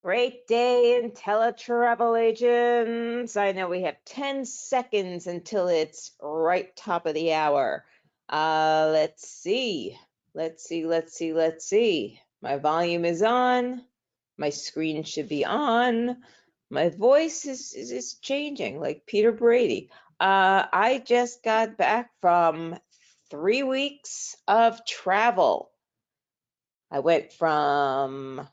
Great day in teletravel agents. I know we have 10 seconds until it's right top of the hour. Let's see. Let's see. My volume is on. My screen should be on. My voice is changing like Peter Brady. I just got back from 3 weeks of travel. I went from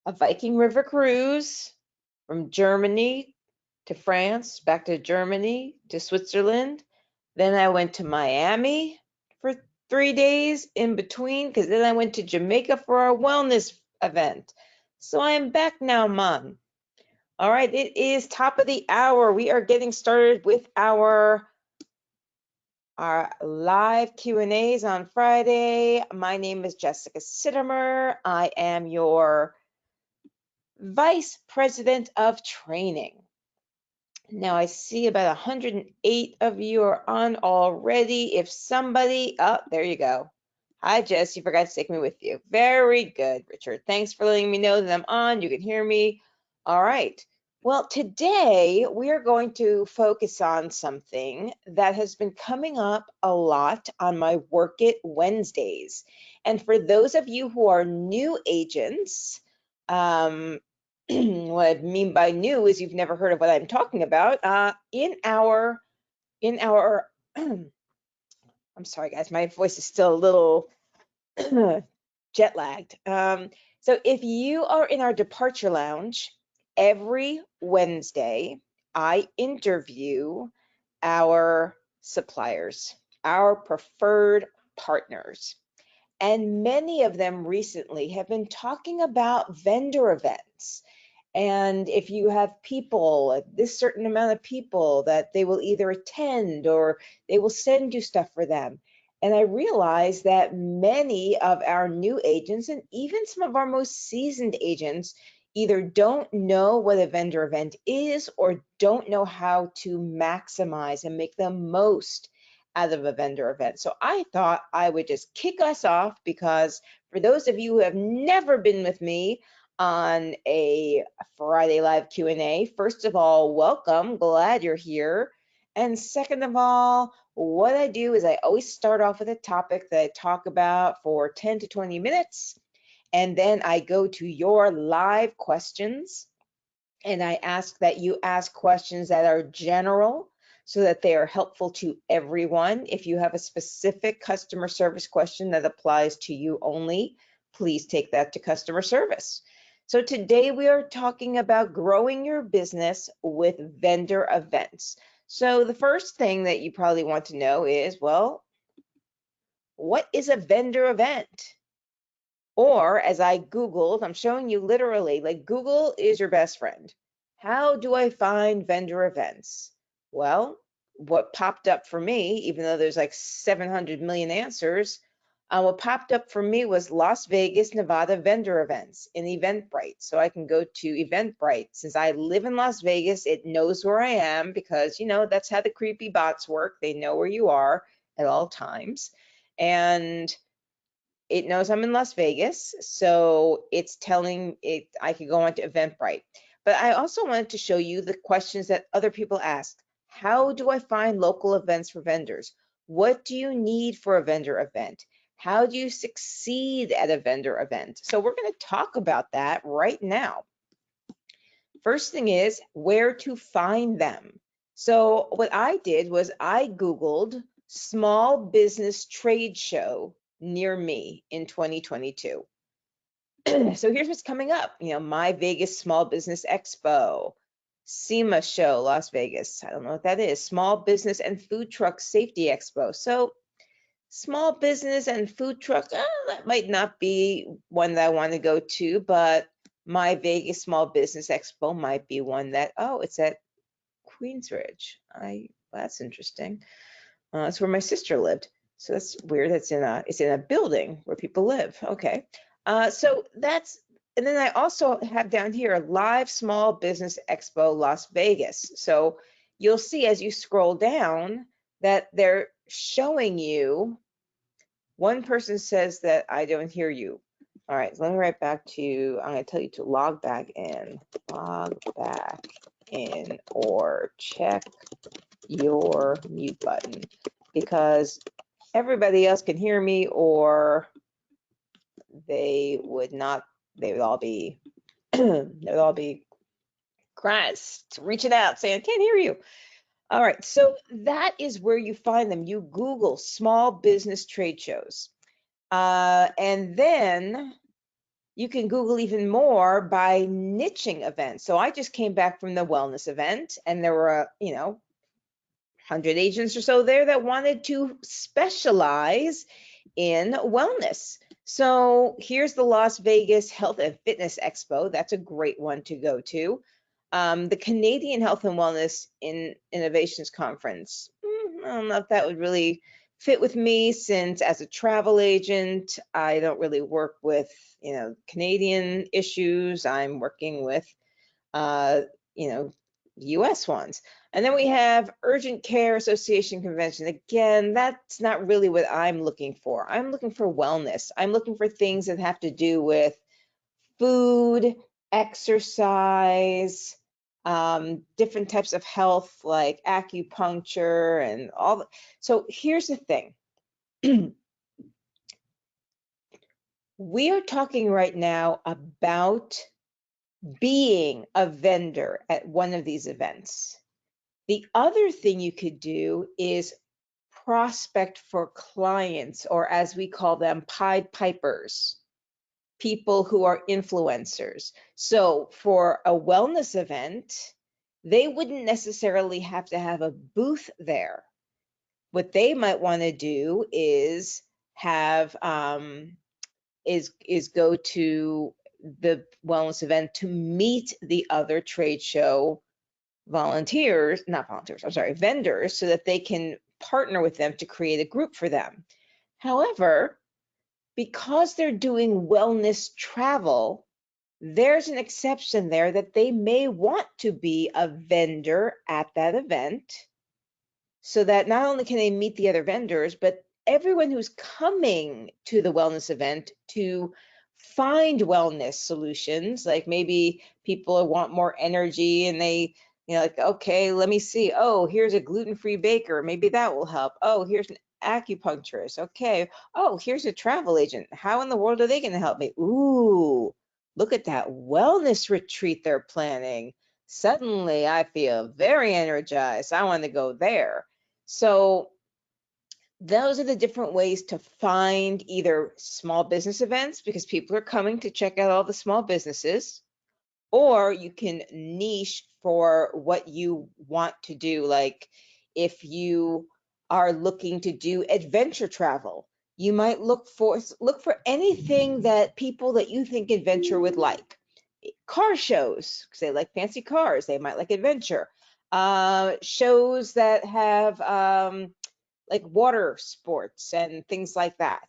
a Viking River cruise from Germany to France, back to Germany to Switzerland. Then I went to Miami for 3 days in between, because then I went to Jamaica for our wellness event. So I am back now, Mom. All right, it is top of the hour. We are getting started with our live Q&As on Friday. My name is Jessica Sitomer. I am your Vice President of Training. Now I see about 108 of you are on already. If somebody, oh, there you go. Hi, Jess, you forgot to take me with you. Very good, Richard. Thanks for letting me know that I'm on. You can hear me. All right. Well, today we are going to focus on something that has been coming up a lot on my Work It Wednesdays. And for those of you who are new agents, what I mean by new is you've never heard of what I'm talking about. In our, I'm sorry guys, my voice is still a little jet lagged. So if you are in our departure lounge, every Wednesday, I interview our suppliers, our preferred partners. And many of them recently have been talking about vendor events. And if you have people, this certain amount of people, that they will either attend or they will send you stuff for them. And I realized that many of our new agents and even some of our most seasoned agents either don't know what a vendor event is or don't know how to maximize and make the most out of a vendor event. So I thought I would just kick us off, because for those of you who have never been with me on a Friday live Q&A, first of all, welcome, glad you're here. And second of all, what I do is I always start off with a topic that I talk about for 10 to 20 minutes, and then I go to your live questions, and I ask that you ask questions that are general so that they are helpful to everyone. If you have a specific customer service question that applies to you only, please take that to customer service. So today we are talking about growing your business with vendor events. So the first thing that you probably want to know is, well, what is a vendor event? Or as I Googled, I'm showing you literally, like Google is your best friend. How do I find vendor events? Well, what popped up for me, even though there's like 700 million answers, what popped up for me was Las Vegas, Nevada vendor events in Eventbrite. So I can go to Eventbrite. Since I live in Las Vegas, it knows where I am, because, you know, that's how the creepy bots work. They know where you are at all times. And it knows I'm in Las Vegas, so it's telling it I could go onto Eventbrite. But I also wanted to show you the questions that other people ask. How do I find local events for vendors? What do you need for a vendor event? How do you succeed at a vendor event? So we're going to talk about that right now. First thing is where to find them. So what I did was I Googled small business trade show near me in 2022. So here's what's coming up. You know, My Vegas Small Business Expo, SEMA Show, Las Vegas. I don't know what that is. Small Business and Food Truck Safety Expo. So small business and food truck, that might not be one that I want to go to, but My Vegas Small Business Expo might be one that, oh, it's at Queensridge. That's interesting. That's where my sister lived. So that's weird. It's in a building where people live. Okay. So that's, and then I also have down here Live Small Business Expo Las Vegas. So you'll see as you scroll down that they're showing you. One person says that I don't hear you. All right, so let me write back to, I'm going to tell you to log back in, or check your mute button, because everybody else can hear me, or they would not, they would all be, they would all be Christ, reaching out saying, I can't hear you. All right, so that is where you find them. You Google small business trade shows. And then you can Google even more by niching events. So I just came back from the wellness event, and there were, 100 agents or so there that wanted to specialize in wellness. So here's the Las Vegas Health and Fitness Expo. That's a great one to go to. The Canadian Health and Wellness Innovations Conference. I don't know if that would really fit with me, since as a travel agent, I don't really work with, Canadian issues. I'm working with, uh, US ones. And then we have Urgent Care Association Convention. Again, that's not really what I'm looking for. I'm looking for wellness. I'm looking for things that have to do with food, exercise, different types of health like acupuncture and all. So here's the thing. We are talking right now about being a vendor at one of these events. The other thing you could do is prospect for clients, or as we call them, Pied Pipers, people who are influencers. So for a wellness event, they wouldn't necessarily have to have a booth there. What they might want to do is have is go to the wellness event to meet the other trade show volunteers, not volunteers, I'm sorry, vendors, so that they can partner with them to create a group for them. However, because they're doing wellness travel, there's an exception there that they may want to be a vendor at that event, so that not only can they meet the other vendors, but everyone who's coming to the wellness event to find wellness solutions, like maybe people want more energy and they, like, okay, let me see. Oh, here's a gluten-free baker. Maybe that will help. Oh, here's an acupuncturist. Okay. Oh, here's a travel agent. How in the world are they going to help me? Ooh, look at that wellness retreat they're planning. Suddenly I feel very energized. I want to go there. So those are the different ways to find either small business events, because people are coming to check out all the small businesses, or you can niche for what you want to do. Like if you are looking to do adventure travel, you might look for anything that people that you think adventure would like. Car shows, because they like fancy cars, they might like adventure. Shows that have like water sports and things like that.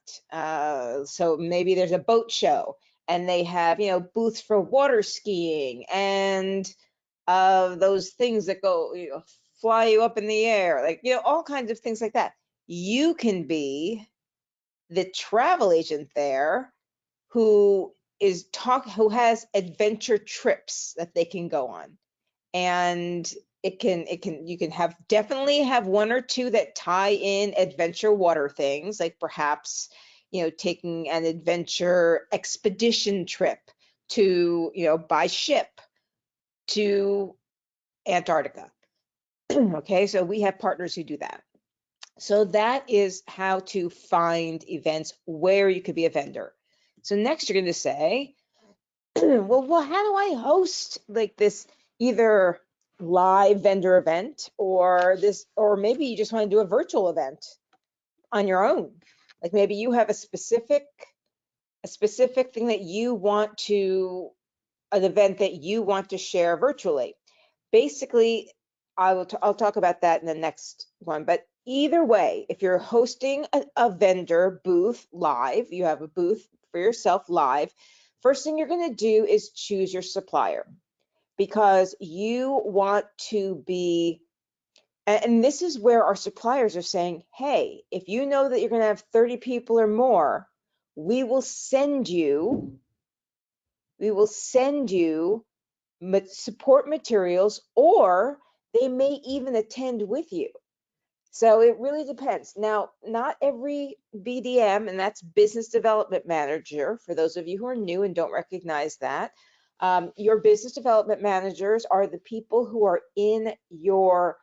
So maybe there's a boat show and they have, booths for water skiing and those things that go, fly you up in the air, like, all kinds of things like that. You can be the travel agent there who who has adventure trips that they can go on. And you can definitely have one or two that tie in adventure water things, like perhaps, taking an adventure expedition trip to, by ship to Antarctica. Okay, so we have partners who do that. So that is how to find events where you could be a vendor. So next you're going to say, well, how do I host like this either live vendor event, or maybe you just want to do a virtual event on your own. Like maybe you have a specific thing that you want to, an event that you want to share virtually. Basically, I'll talk about that in the next one, but either way, if you're hosting a vendor booth live, you have a booth for yourself live, first thing you're going to do is choose your supplier, because you want to be, and this is where our suppliers are saying, hey, if you know that you're going to have 30 people or more, we will send you support materials, or they may even attend with you. So it really depends. Now, not every BDM, and that's business development manager, for those of you who are new and don't recognize that, your business development managers are the people who are in your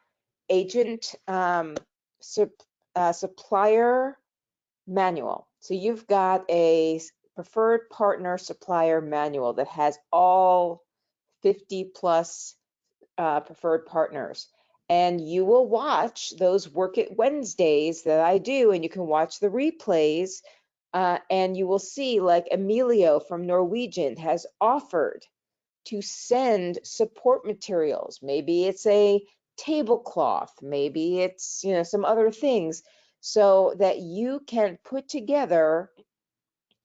agent supplier manual. So you've got a preferred partner supplier manual that has all 50 plus preferred partners. And you will watch those Work It Wednesdays that I do, and you can watch the replays, and you will see, like, Emilio from Norwegian has offered to send support materials. Maybe it's a tablecloth, maybe it's, you know, some other things, so that you can put together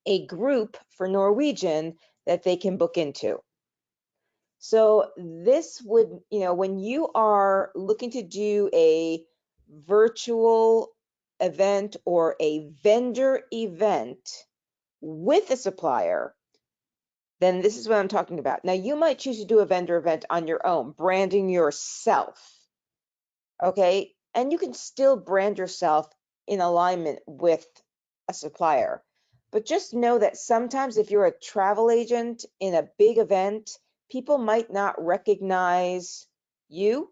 a group for Norwegian that they can book into. So this would, you know, when you are looking to do a virtual event or a vendor event with a supplier, then this is what I'm talking about. Now, you might choose to do a vendor event on your own, branding yourself, okay? And you can still brand yourself in alignment with a supplier. But just know that sometimes if you're a travel agent in a big event, people might not recognize you.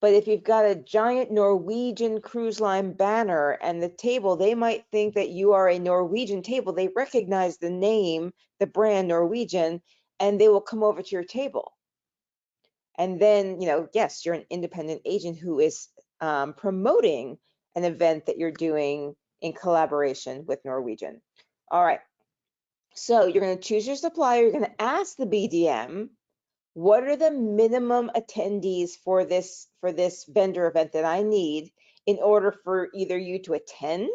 But if you've got a giant Norwegian cruise line banner and the table, they might think that you are a Norwegian table. They recognize the name, the brand Norwegian, and they will come over to your table. And then, you know, yes, you're an independent agent who is promoting an event that you're doing in collaboration with Norwegian. All right. So you're going to choose your supplier. You're going to ask the BDM, what are the minimum attendees for this vendor event that I need in order for either you to attend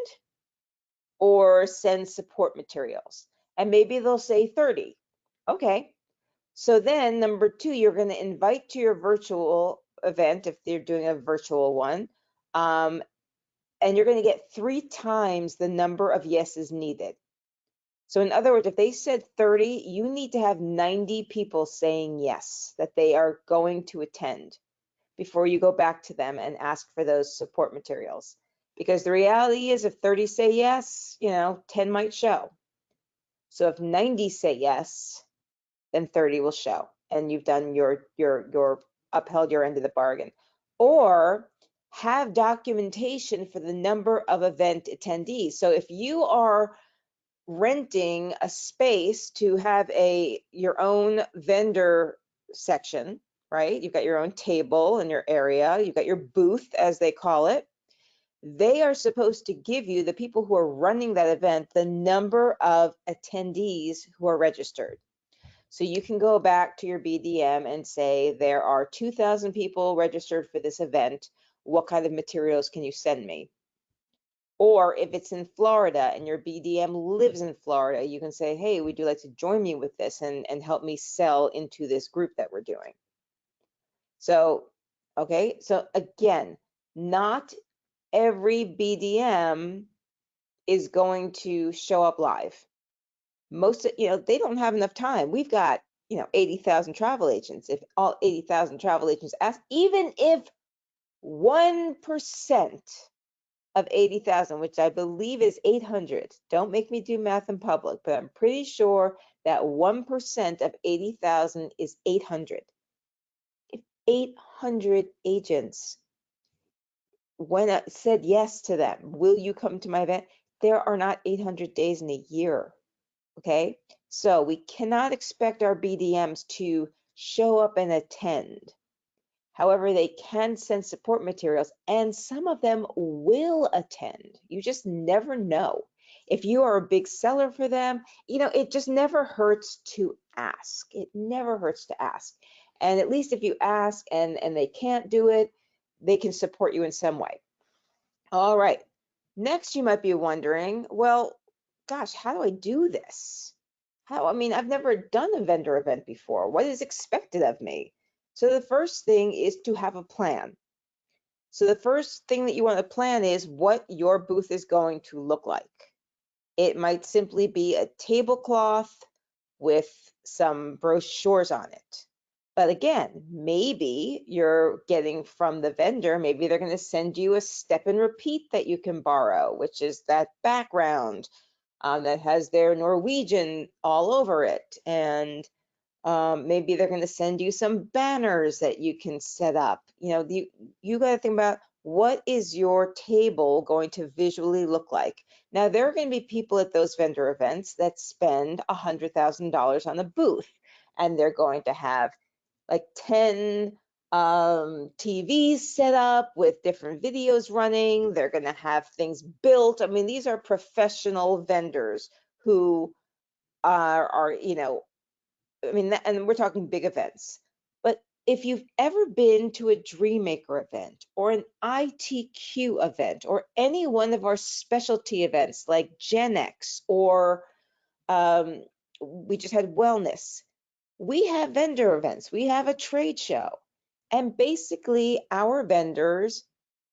or send support materials? And maybe they'll say 30. Okay. So then number 2, you're going to invite to your virtual event if they're doing a virtual one. And you're going to get 3 times the number of yeses needed. So in other words, if they said 30, you need to have 90 people saying yes, that they are going to attend before you go back to them and ask for those support materials. Because the reality is, if 30 say yes, you know, 10 might show. So if 90 say yes, then 30 will show, and you've done your upheld your end of the bargain. Or have documentation for the number of event attendees. So if you are renting a space to have your own vendor section, right? You've got your own table in your area, you've got your booth, as they call it. They are supposed to give you, the people who are running that event, the number of attendees who are registered. So you can go back to your BDM and say, there are 2,000 people registered for this event. What kind of materials can you send me? Or if it's in Florida and your BDM lives in Florida, you can say, hey, would you like to join me with this and help me sell into this group that we're doing? So, okay, so again, not every BDM is going to show up live. Most, you know, they don't have enough time. We've got, you know, 80,000 travel agents. If all 80,000 travel agents ask, even if 1% of 80,000, which I believe is 800. Don't make me do math in public, but I'm pretty sure that 1% of 80,000 is 800. If 800 agents said yes to them, will you come to my event? There are not 800 days in a year, okay? So we cannot expect our BDMs to show up and attend. However, they can send support materials, and some of them will attend. You just never know. If you are a big seller for them, you know, it just never hurts to ask. It never hurts to ask. And at least if you ask and they can't do it, they can support you in some way. All right. Next, you might be wondering, well, gosh, how do I do this? I mean, I've never done a vendor event before. What is expected of me? So the first thing is to have a plan. So the first thing that you want to plan is what your booth is going to look like. It might simply be a tablecloth with some brochures on it. But again, maybe you're getting from the vendor, maybe they're going to send you a step and repeat that you can borrow, which is that background that has their Norwegian all over it. And maybe they're going to send you some banners that you can set up. You know, you got to think about, what is your table going to visually look like? Now, there are going to be people at those vendor events that spend $100,000 on a booth, and they're going to have like 10 TVs set up with different videos running. They're going to have things built. I mean, these are professional vendors who are you know, I mean, and we're talking big events. But if you've ever been to a Dreammaker event or an ITQ event or any one of our specialty events like Gen X or we just had wellness, we have vendor events, we have a trade show, and basically our vendors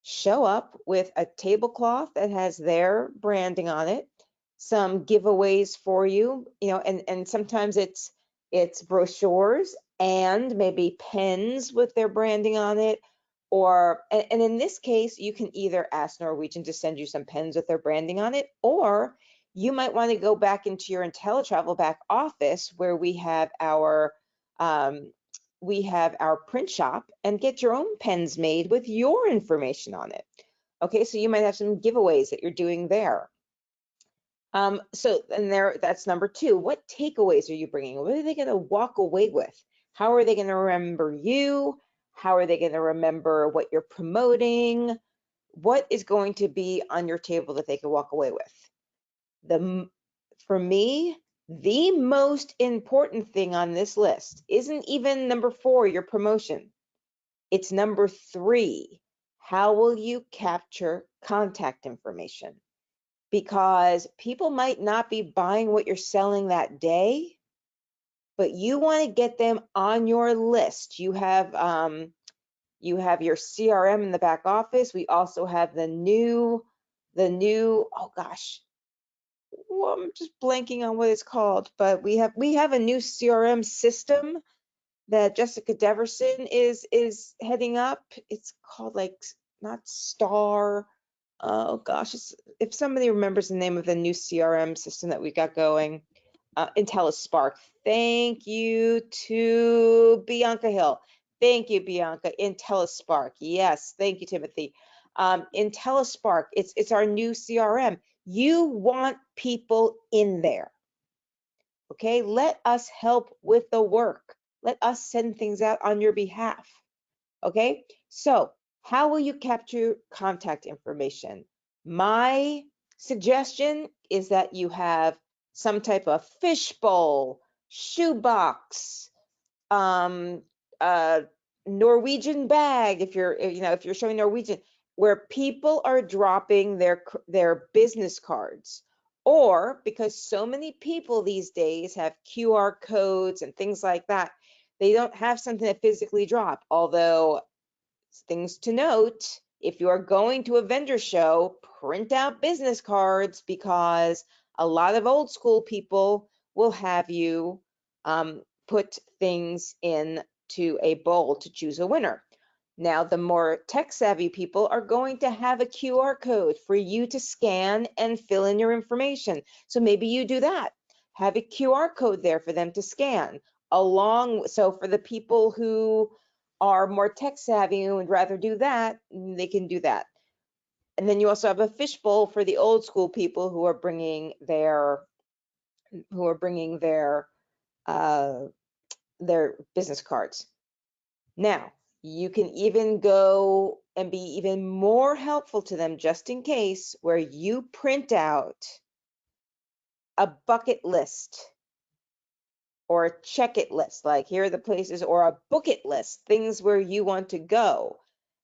show up with a tablecloth that has their branding on it, some giveaways for you, you know, and sometimes it's brochures and maybe pens with their branding on it, or and in this case you can either ask Norwegian to send you some pens with their branding on it, or you might want to go back into your IntelliTravel back office where um, we have our print shop and get your own pens made with your information on it. Okay, so you might have some giveaways that you're doing there. So and there, that's number two. What takeaways are you bringing? What are they going to walk away with? How are they going to remember you? How are they going to remember what you're promoting? What is going to be on your table that they can walk away with? For me, the most important thing on this list isn't even number 4, your promotion. It's number 3. How will you capture contact information? Because people might not be buying what you're selling that day, but you want to get them on your list. You have your CRM in the back office. We also have the new, oh gosh, well, I'm just blanking on what it's called, but we have a new CRM system that Jessica Deverson is heading up. It's called like not Star. Oh gosh, if somebody remembers the name of the new CRM system that we got going, IntelliSpark. Thank you to Bianca Hill. Thank you, Bianca. IntelliSpark. Yes, thank you, Timothy. IntelliSpark. It's our new CRM. You want people in there. Okay, let us help with the work. Let us send things out on your behalf. Okay, so how will you capture contact information? My suggestion is that you have some type of fishbowl, shoebox, um, Norwegian bag, if you're showing Norwegian, where people are dropping their business cards. Or because so many people these days have QR codes and things like that, they don't have something to physically drop. Although, things to note, if you are going to a vendor show, print out business cards, because a lot of old school people will have you put things into a bowl to choose a winner. Now, the more tech savvy people are going to have a QR code for you to scan and fill in your information. So maybe you do that. Have a QR code there for them to scan so for the people who are more tech savvy and would rather do that, they can do that. And then you also have a fishbowl for the old school people who are bringing their business cards. Now, you can even go and be even more helpful to them, just in case, where you print out a bucket list or a check it list, like here are the places, or a book it list, things where you want to go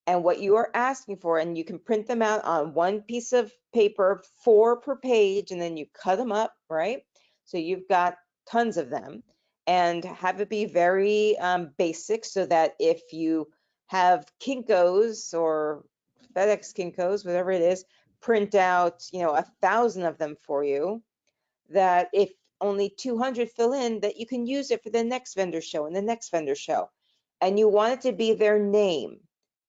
and what you are asking for, and you can print them out on one piece of paper, 4 per page, and then you cut them up, right? So you've got tons of them, and have it be very basic, so that if you have Kinko's or FedEx Kinko's, whatever it is, print out 1,000 of them for you, that if only 200 fill in, that you can use it for the next vendor show and the next vendor show. And you want it to be their name,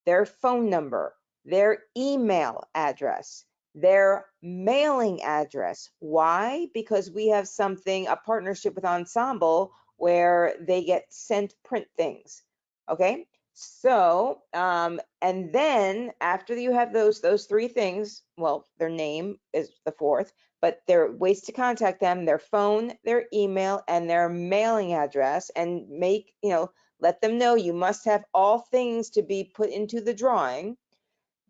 their phone number, their email address, their mailing address. Why? Because we have a partnership with Ensemble where they get sent print things. Okay. So, and then after you have those three things, well, their name is the fourth, but there are ways to contact them, their phone, their email, and their mailing address, and let them know you must have all things to be put into the drawing.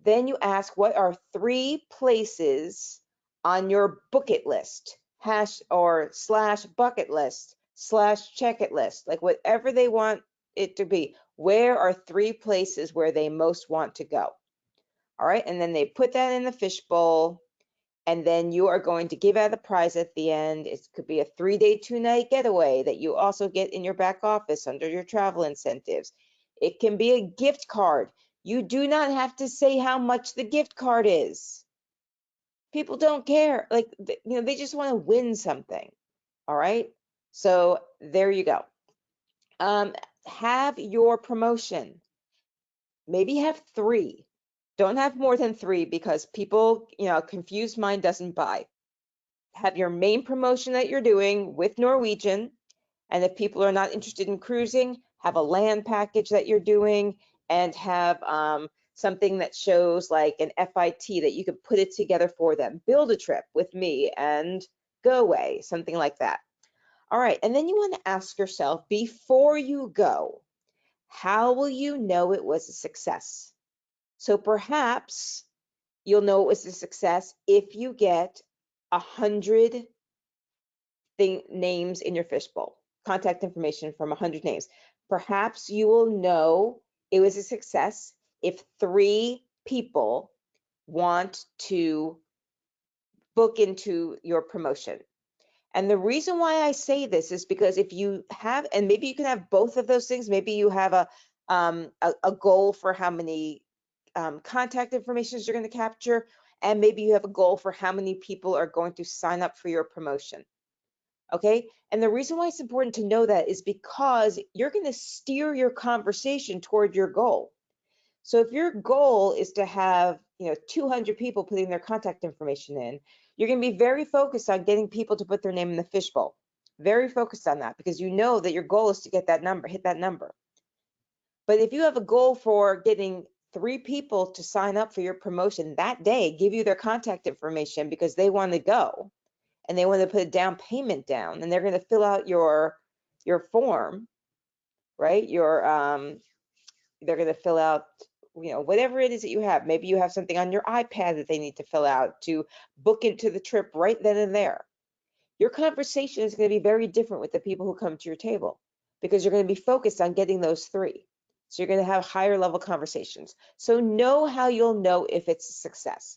Then you ask, what are 3 places on your bucket list, / bucket list / check it list, like whatever they want it to be. Where are 3 places where they most want to go? All right, and then they put that in the fishbowl, and then you are going to give out a prize at the end. It could be a 3-day, 2-night getaway that you also get in your back office under your travel incentives. It can be a gift card. You do not have to say how much the gift card is. People don't care. Like, they just want to win something. All right. So there you go. Have your promotion. Maybe have 3. Don't have more than 3 because people, confused mind doesn't buy. Have your main promotion that you're doing with Norwegian. And if people are not interested in cruising, have a land package that you're doing, and have something that shows like an FIT that you could put it together for them. Build a trip with me and go away, something like that. All right, and then you want to ask yourself before you go, how will you know it was a success? So perhaps you'll know it was a success if you get 100 names in your fishbowl, contact information from 100 names. Perhaps you will know it was a success if 3 people want to book into your promotion. And the reason why I say this is because if you have, and maybe you can have both of those things, maybe you have a goal for how many contact information you're going to capture, and maybe you have a goal for how many people are going to sign up for your promotion. Okay. And the reason why it's important to know that is because you're going to steer your conversation toward your goal. So if your goal is to have, 200 people putting their contact information in, you're going to be very focused on getting people to put their name in the fishbowl. Very focused on that because you know that your goal is to get that number, hit that number. But if you have a goal for getting 3 people to sign up for your promotion that day, give you their contact information because they want to go, and they want to put a down payment down, and they're going to fill out your form, right? They're going to fill out, whatever it is that you have. Maybe you have something on your iPad that they need to fill out to book into the trip right then and there. Your conversation is going to be very different with the people who come to your table because you're going to be focused on getting those 3. So you're going to have higher level conversations. So know how you'll know if it's a success.